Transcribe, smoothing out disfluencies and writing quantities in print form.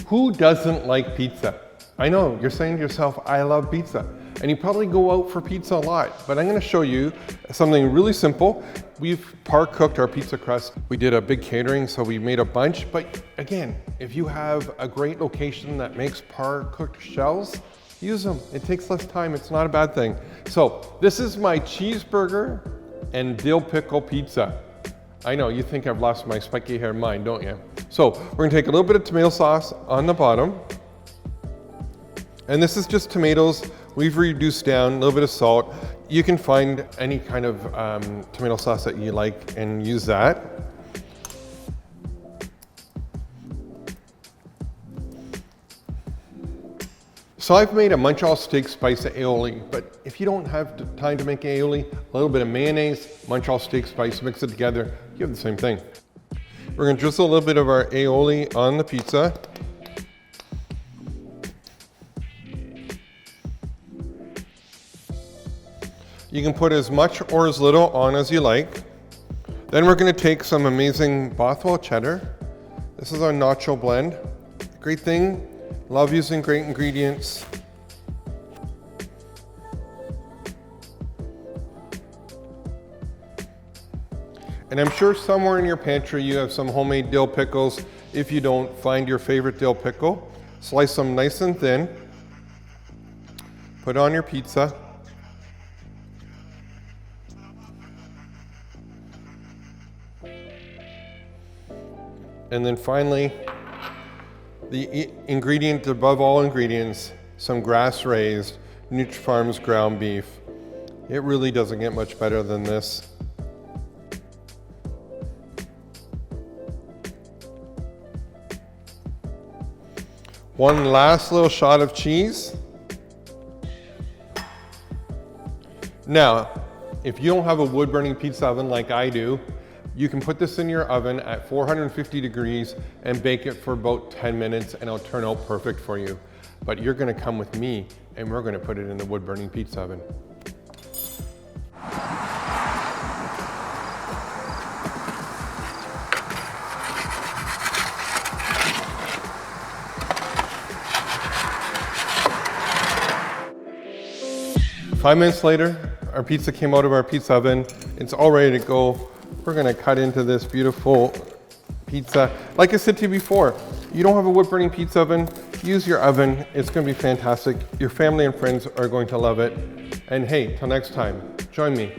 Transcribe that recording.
Who doesn't like pizza? I know, you're saying to yourself, I love pizza. And you probably go out for pizza a lot, but I'm gonna show you something really simple. We've par cooked our pizza crust. We did a big catering, so we made a bunch. But again, if you have a great location that makes par cooked shells, use them. It takes less time, it's not a bad thing. So this is my cheeseburger and dill pickle pizza. I know, you think I've lost my spiky haired mind, don't you? So we're gonna take a little bit of tomato sauce on the bottom. And this is just tomatoes. We've reduced down, a little bit of salt. You can find any kind of tomato sauce that you like and use that. So I've made a Montreal steak spice aioli, but if you don't have time to make aioli, a little bit of mayonnaise, Montreal steak spice, mix it together, you have the same thing. We're gonna drizzle a little bit of our aioli on the pizza. You can put as much or as little on as you like. Then we're gonna take some amazing Bothwell cheddar. This is our nacho blend. Great thing, love using great ingredients. And I'm sure somewhere in your pantry you have some homemade dill pickles. If you don't, find your favorite dill pickle. Slice them nice and thin. Put on your pizza. And then finally, the ingredient above all ingredients, some grass-raised NutraFarms ground beef. It really doesn't get much better than this. One last little shot of cheese. Now, if you don't have a wood-burning pizza oven like I do, you can put this in your oven at 450 degrees and bake it for about 10 minutes and it'll turn out perfect for you. But you're gonna come with me and we're gonna put it in the wood-burning pizza oven. Five minutes later, our pizza came out of our pizza oven. It's all ready to go. We're gonna cut into this beautiful pizza. Like I said to you before, you don't have a wood-burning pizza oven, use your oven. It's gonna be fantastic. Your family and friends are going to love it. And hey, till next time, join me